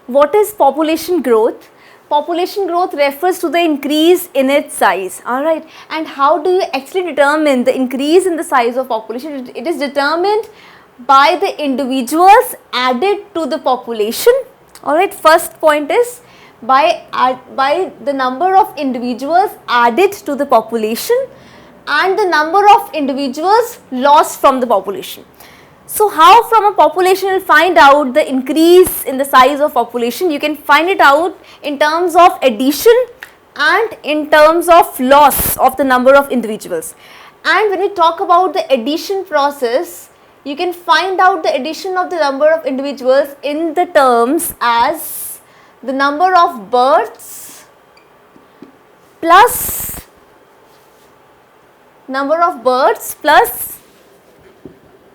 what is population growth? Population growth refers to the increase in its size, alright. And how do you actually determine the increase in the size of population? It is determined by the individuals added to the population, alright. First point is by the number of individuals added to the population and the number of individuals lost from the population. So, how from a population you will find out the increase in the size of population? You can find it out in terms of addition and in terms of loss of the number of individuals. And when we talk about the addition process, you can find out the addition of the number of individuals in the terms as the number of births plus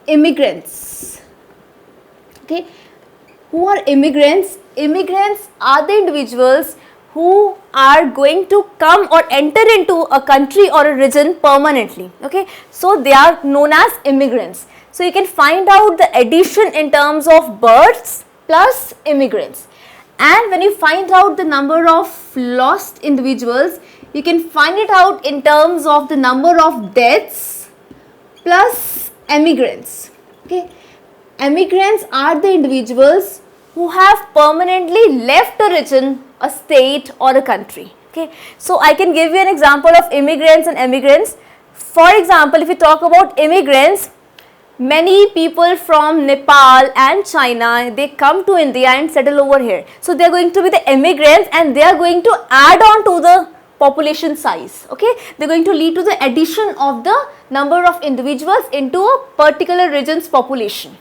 immigrants. Okay, who are immigrants? Immigrants are the individuals who are going to come or enter into a country or a region permanently. Okay, so they are known as immigrants. So you can find out the addition in terms of births plus immigrants. And when you find out the number of lost individuals, you can find it out in terms of the number of deaths plus emigrants. Okay, emigrants are the individuals who have permanently left a region, a state or a country. Okay, so I can give you an example of immigrants and emigrants. For example, if we talk about immigrants, many people from Nepal and China, they come to India and settle over here. So they are going to be the immigrants and they are going to add on to the population size. Okay, they are going to lead to the addition of the number of individuals into a particular region's population.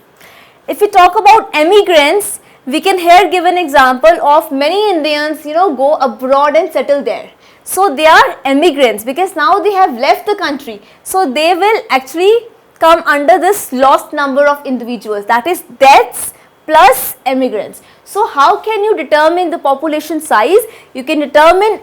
If we talk about emigrants, we can here give an example of many Indians, go abroad and settle there. So they are emigrants because now they have left the country. So they will actually come under this lost number of individuals, that is deaths plus emigrants. So how can you determine the population size? You can determine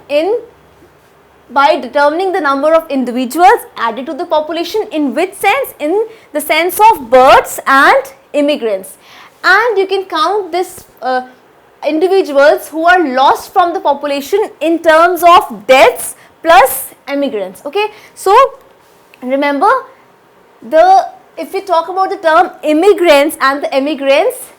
by determining the number of individuals added to the population. In which sense? In the sense of births and immigrants. And you can count this individuals who are lost from the population in terms of deaths plus immigrants. Okay, so remember, if we talk about the term immigrants and the emigrants,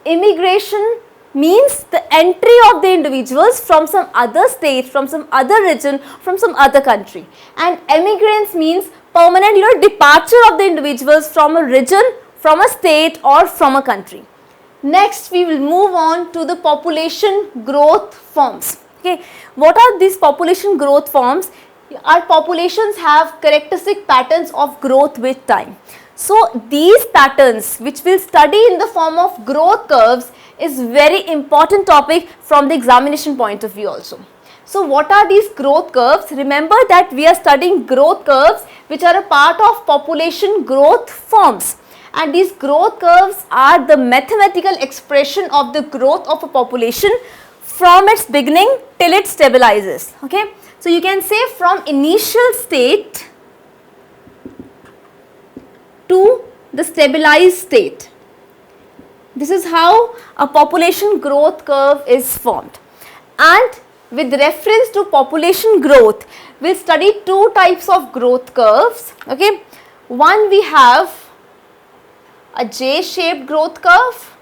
immigration means the entry of the individuals from some other state, from some other region, from some other country, and emigrants means permanent departure of the individuals from a region, from a state or from a country. Next we will move on to the population growth forms. Okay, what are these population growth forms? Our populations have characteristic patterns of growth with time. So these patterns, which we'll study in the form of growth curves, is very important topic from the examination point of view also. So what are these growth curves? Remember that we are studying growth curves which are a part of population growth forms, and these growth curves are the mathematical expression of the growth of a population from its beginning till it stabilizes. Okay, so you can say from initial state to the stabilized state. This is how a population growth curve is formed. And with reference to population growth, we will study two types of growth curves. Okay, one we have a J-shaped growth curve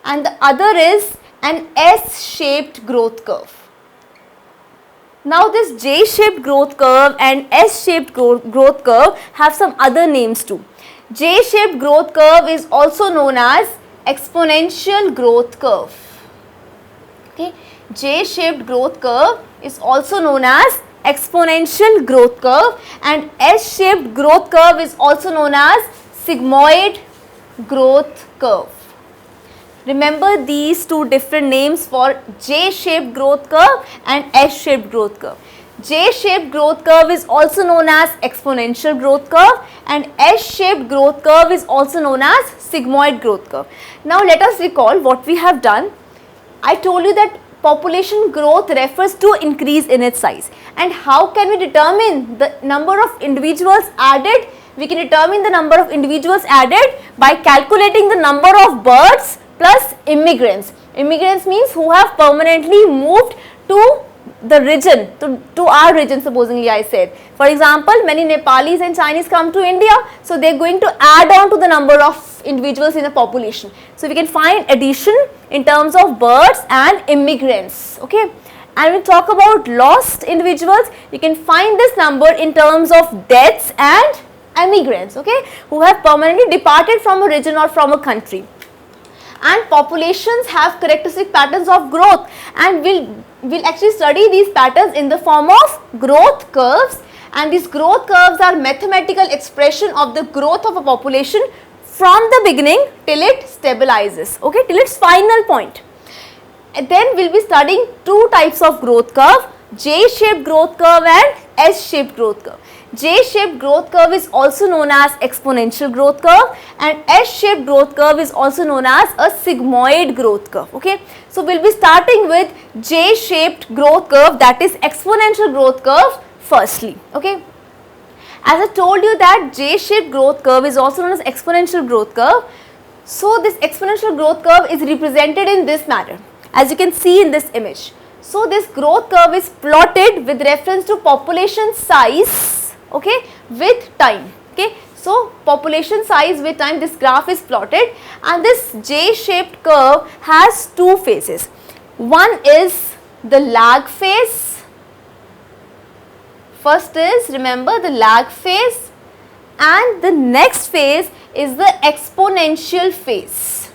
and the other is an S-shaped growth curve. Now this J-shaped growth curve and S-shaped growth curve have some other names too. J-shaped growth curve is also known as exponential growth curve. Okay, J-shaped growth curve is also known as exponential growth curve, and S-shaped growth curve is also known as sigmoid growth curve. Remember these two different names for J-shaped growth curve and S-shaped growth curve. J-shaped growth curve is also known as exponential growth curve, and S-shaped growth curve is also known as sigmoid growth curve. Now let us recall what we have done. I told you that population growth refers to increase in its size, and how can we determine the number of individuals added? We can determine the number of individuals added by calculating the number of births plus immigrants. Immigrants means who have permanently moved to the region, to our region, supposingly I said. For example, many Nepalis and Chinese come to India, so they are going to add on to the number of individuals in the population. So we can find addition in terms of births and immigrants, okay. And when we talk about lost individuals, you can find this number in terms of deaths and emigrants, okay, who have permanently departed from a region or from a country. And populations have characteristic patterns of growth, and we'll actually study these patterns in the form of growth curves, and these growth curves are mathematical expression of the growth of a population from the beginning till it stabilizes, okay, till its final point. And then we'll be studying two types of growth curve, J-shaped growth curve and S-shaped growth curve. J-shaped growth curve is also known as exponential growth curve, and S-shaped growth curve is also known as a sigmoid growth curve, okay. So we'll be starting with J-shaped growth curve, that is exponential growth curve firstly, okay. As I told you that J-shaped growth curve is also known as exponential growth curve. So this exponential growth curve is represented in this manner, as you can see in this image. So this growth curve is plotted with reference to population size, okay, with time, okay. So population size with time, this graph is plotted, and this J-shaped curve has two phases. One is the lag phase. First is, remember, the lag phase, and the next phase is the exponential phase.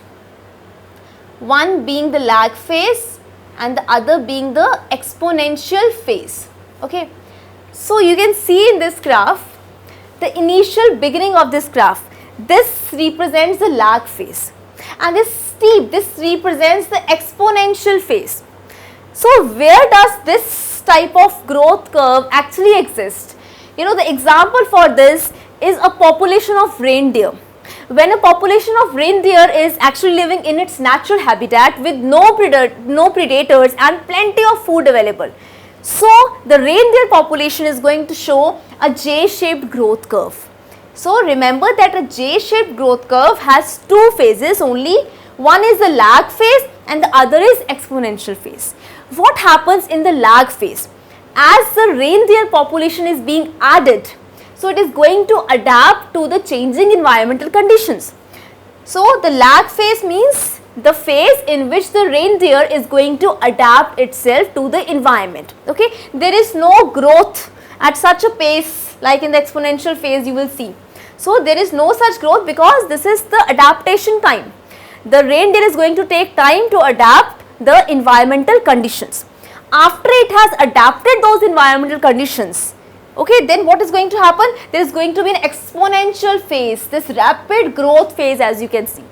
One being the lag phase and the other being the exponential phase, okay. So you can see in this graph, the initial beginning of this graph, this represents the lag phase, and this steep, this represents the exponential phase. So where does this type of growth curve actually exist? You know, the example for this is a population of reindeer. When a population of reindeer is actually living in its natural habitat with no predators and plenty of food available, so the reindeer population is going to show a J-shaped growth curve. So remember that a J-shaped growth curve has two phases only. One is the lag phase and the other is exponential phase. What happens in the lag phase? As the reindeer population is being added, so it is going to adapt to the changing environmental conditions. So the lag phase means the phase in which the reindeer is going to adapt itself to the environment, okay. There is no growth at such a pace like in the exponential phase you will see. So there is no such growth because this is the adaptation time. The reindeer is going to take time to adapt the environmental conditions. After it has adapted those environmental conditions, okay, then what is going to happen? There is going to be an exponential phase, this rapid growth phase, as you can see.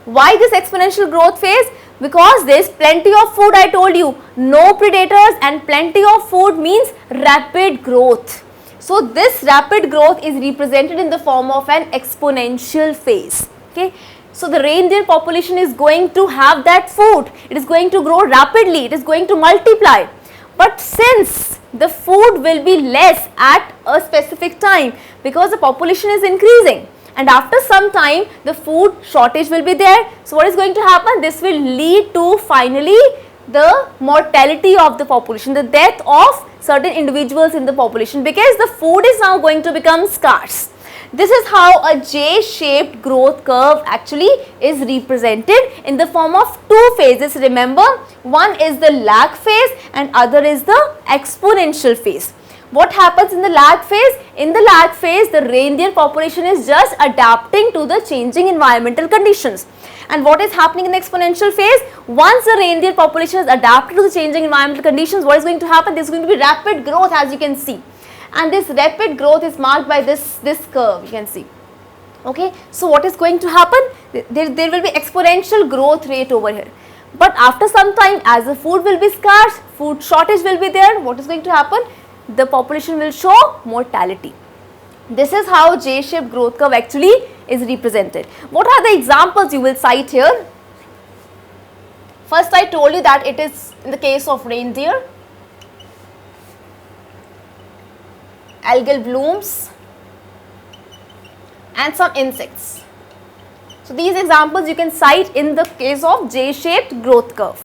Why this exponential growth phase? Because there is plenty of food, I told you, no predators, and plenty of food means rapid growth. So this rapid growth is represented in the form of an exponential phase, okay. So the reindeer population is going to have that food, it is going to grow rapidly, it is going to multiply. But since the food will be less at a specific time because the population is increasing, and after some time the food shortage will be there. So what is going to happen? This will lead to finally the mortality of the population, the death of certain individuals in the population, because the food is now going to become scarce. This is how a J-shaped growth curve actually is represented in the form of two phases. Remember, one is the lag phase and other is the exponential phase. What happens in the lag phase? In the lag phase, the reindeer population is just adapting to the changing environmental conditions. And what is happening in the exponential phase? Once the reindeer population is adapted to the changing environmental conditions, what is going to happen? There is going to be rapid growth, as you can see. And this rapid growth is marked by this curve, you can see, okay. So what is going to happen? There will be exponential growth rate over here. But after some time, as the food will be scarce, food shortage will be there, what is going to happen? The population will show mortality. This is how J-shaped growth curve actually is represented. What are the examples you will cite here? First, I told you that it is in the case of reindeer, algal blooms and some insects. So these examples you can cite in the case of J-shaped growth curve.